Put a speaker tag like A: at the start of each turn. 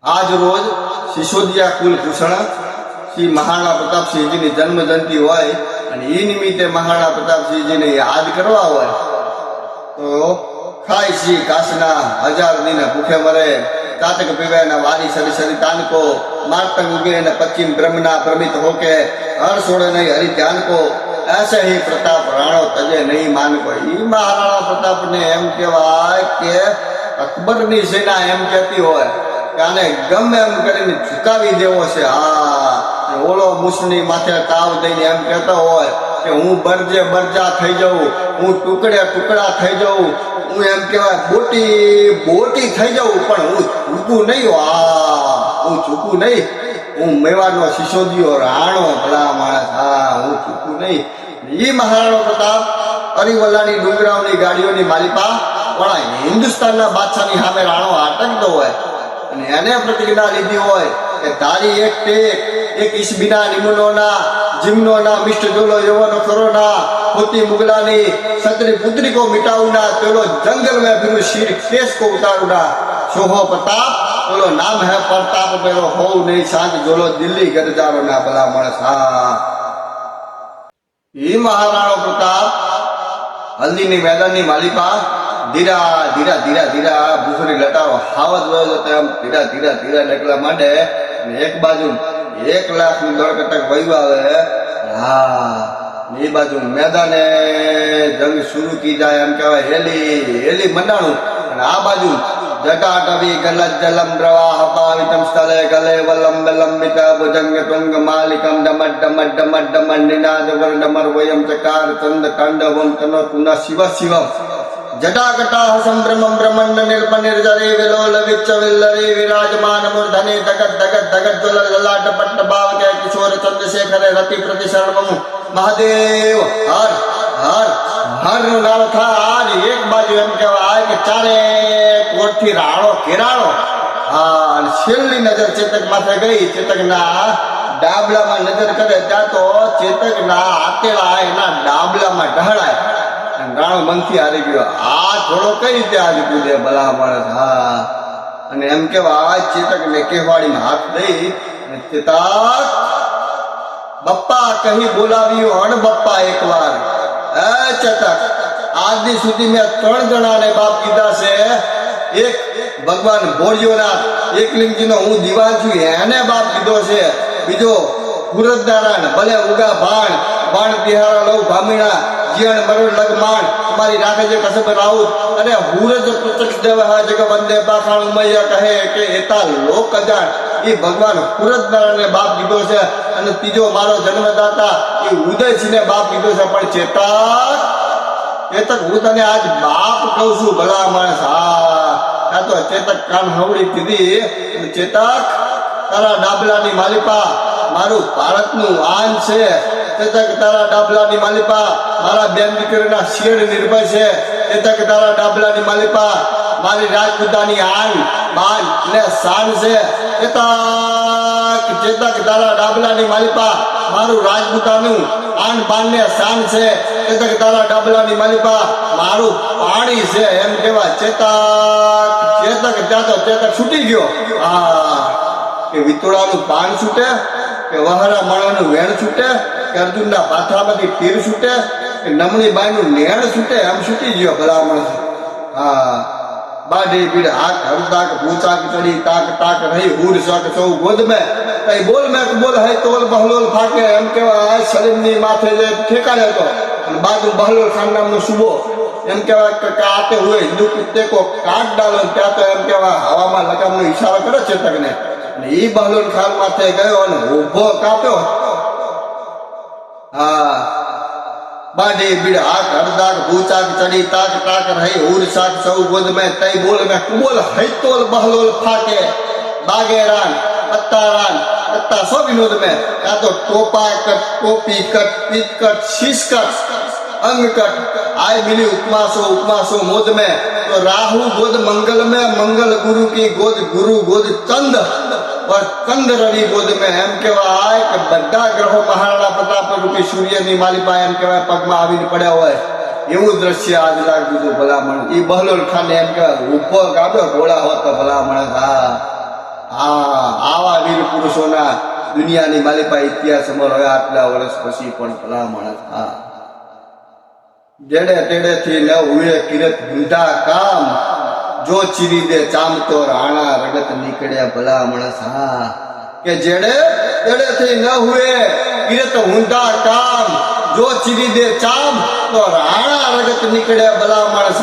A: આજ રોજ સિસોદિયા કુલભૂષણ શ્રી મહારાણા પ્રતાપસિંહજીની જન્મ જયંતિ હોય અને એ નિમિત્તે મહારાણા પ્રતાપસિંહજીને યાદ કરવા હોય તો ખાય શ્રી કાશના 1000 દિન ભૂખે મરે ચાતક પીવે ન વારી સરી સરી તાनको मार्तंग उगे न पश्चिम ब्रह्मना भ्रमित होके हर छोड़े नहीं हरि ध्यान को ऐसे ही प्रताप राणो तजे नहीं मान को। ई महाराणा प्रताप ने एम कहेवाय के अकबर नी सेना एम कहती होय કે આને ગમે એમ કરીને ઝુકાવી દેવો છે। હા, ઓલો મુસની માથે તાવ દઈને એમ કહેતો હોય કે હું બરજે બરજા થઈ જાઉં, હું ટુકડે ટુકડા થઈ જાઉં, હું એમ કહેવાય બોટી બોટી થઈ જાઉં, પણ હું ઝૂકું નહીં। હું ઝૂકું નહીં, હું મેવાડનો સિસોદિયો રાણો ભલા માણસ। હા, હું ઝૂકું નહીં। એ મહારાણો પ્રતાપ અરિવલ્લાની ડુંગરાઓની ગાડીઓની માલિપા પણ હિન્દુસ્તાનના બાદશાહની સામે રાણો આટકતો હોય અને એને પ્રતિજ્ઞા લીધી હોય કે તારી એક ટેક એક ઈસબીના નિમુનોના જીમનોના મિષ્ટ જોલો યવનો કરોના પોતી મુગલાની સતરી પુત્રી को मिटाऊना चलो जंगल में फिर शीर केस को उतारूना सोहो प्रताप बोलो नाम है प्रताप मेरो हो नहीं सांझ जोलो दिल्ली गरजारो ना भला माणस। हाँ, ये महाराणो प्रताप हल्दीनी मैदाननी मालिपा धीरा धीरा धीरा धीरा भूखरी लटारो हावत वयो जतो एम धीरा धीरा धीरा निकला मांडे અને એક બાજુ 1,00,000 ની દોડકટક વયું આવે। હા, એ બાજુ મેદાને જંગ શરૂ કી જાય એમ કહેવાય હેલી હેલી મંડાણું અને આ બાજુ જટાટવી ગલત જલમ પ્રવાહ પાવિતમ સ્થલે ગલે વલમ બલંબિત ભુજંગ તુંગ માલિકમ ડમટ ડમટ ડમટ ડમટ નિનાદ વર્ણમર વયમ ચકાર ચંદ તાંડવમ તનો પુનઃ શિવ શિવમ जटाकटा संभ्रमं ब्रह्मण्ड निर्प निर्जरे विलोल विच्च विल्लरे विराजमान मूर्धने जगत जगत जगत ज्वल ललाट पट्ट भाव के किशोर चंद्रशेखर रति प्रतिशर्म महादेव हर हर हर नाम था। आज एक बाजू एम कहेवाय के चारे कोरथी राणो घेराणो। हाँ, छेल्ली नजर चेतक माथे गई। चेतक ना डाबला में नजर करे त्या तो चेतक ना आतेला एना डाबला में ढहळाय રાણો મનથી હારી ગયો। આ થોડો કઈ રીતે હારી કૂદે ભલા માણસ। હા, અને એમ કેવાય ચેતક ને કેવાડીમાં હાથ દઈ ચેતક બપ્પા કહી બોલાવ્યું અણ બપ્પા એકવાર। એ ચેતક આજ દી સુધી મેં 3 જણાને બાપ કીધા છે। એક ભગવાન ભોળિયોનાથ એકલિંગજીનો હું દીવાન છું એને બાપ કીધો છે। બીજો ગુરજનારાયણ ભલે ઉગા ભાણ બાણ તિહારા લવ ભામીણા જીણ મરણ લગમાણ તમારી રાખે છે કસબ રાઉત અને હુરજ પ્રત્યક્ષ દેવ હા જગ વંદે પાખાણ ઉમૈયા કહે કે એતા લોક અજાણ। એ ભગવાન હુરજનારાયણને બાપ કીધો છે અને ત્રીજો મારો જન્મદાતા એ ઉદયસિંહને બાપ કીધો છે। પણ ચેતક હું તને આજ બાપ કહું છું ભલા માણસ। હા, આ તો ચેતક કાન હવડી કીધી। ચેતક તારા ડાબલાની માલિપા મારું ભારતનું આન છે। ચેતક તારા ડાબલાની માલિપા મારા બેન દીકરીના શેડ નિર્ભય છે। ચેતક તારા ડાબલાની માલિપા મારી રાજપૂતાની આન બાન ને શાન છે। ચેતક તારા ડાબલાની માલિપા મારું રાજપૂતાનું આન બાન ને શાન છે। ચેતક તારા ડાબલાની માલિપા મારું પાણી છે એમ કહેવાય। ચેતક ત્યાં તો ચેતક છૂટી ગયો। હા, કે વિતોડાનું પાન છૂટે કે વહારા માણાનું વેણ છૂટે કે અર્જુનના પાથરામાંથી તીર છૂટે કે નમણી બાઈનું નેણ છૂટે એમ છૂટી ગયો ભલા માણસ। હા, બાઢી પીડ હાથ હરદાક ભૂચાક ચડી તાક તાક રહી હુર શક સૌ ગોદ में કઈ બોલ મેં બોલ હૈ તોલ બહલોલ ફાકે એમ કહેવાય। સલીમની માથે જે ઠેકાણે હતો અને બાજુ બહલોલ ખાન નામનો સુબો એમ કહેવાય કે આતે હુએ હિન્દુ કુત્તે કો કાટ ડાલો। ત્યાં તો એમ કહેવાય હવામાં લગામનો ઈશારો કરે ચેતકને અને એ બહલોલ ખાન માથે ગયો અને ઉભો કાપ્યો। હા, बाढ़ी बीड़ हाथ हरदाक भूचाक चढ़ी ताक ताक रही हुर शाक सौ गोद में तई बोल में कुबोल हैतोल बहलोल फाके बागेरान पत्तारान पत्ता सो विनोद में या तो टोपा कट टोपी कट पीत कट शीश कट अंग कट आय मिली उपमासो मोद में तो राहु गोद मंगल में मंगल गुरु की गोद गुरु गोद चंद और चंद रवि गोद में एम कहेवाय કે બધા ગ્રહો મહારાણા પ્રતાપ રૂપી સૂર્યની માલિપા એમ કહેવાય પગમાં આવીને પડ્યા હોય એવું દ્રશ્ય આજ લાગ્યું હતું ભલામણ। એ બહલોલ ખાને એમ કહેવાય ઉભો ગાડો ઘોડા હોત તો ભલામણ। હા, આવા વીર પુરુષોના દુનિયાની માલિપા ઇતિહાસ અમર હોય આટલા વર્ષ પછી પણ ભલા માણસ જેડે તેડેથી ન હુએ કિરત ઊંધા કામ જો ચીરી દે ચામતો રાણા રગત નીકળ્યા ભલા માણસ કે જેડે તેડેથી ન હુએ કિરત ઊંધા કામ જો ચીરી દે ચામ તો રાણા રગત નીકળ્યા ભલા માણસ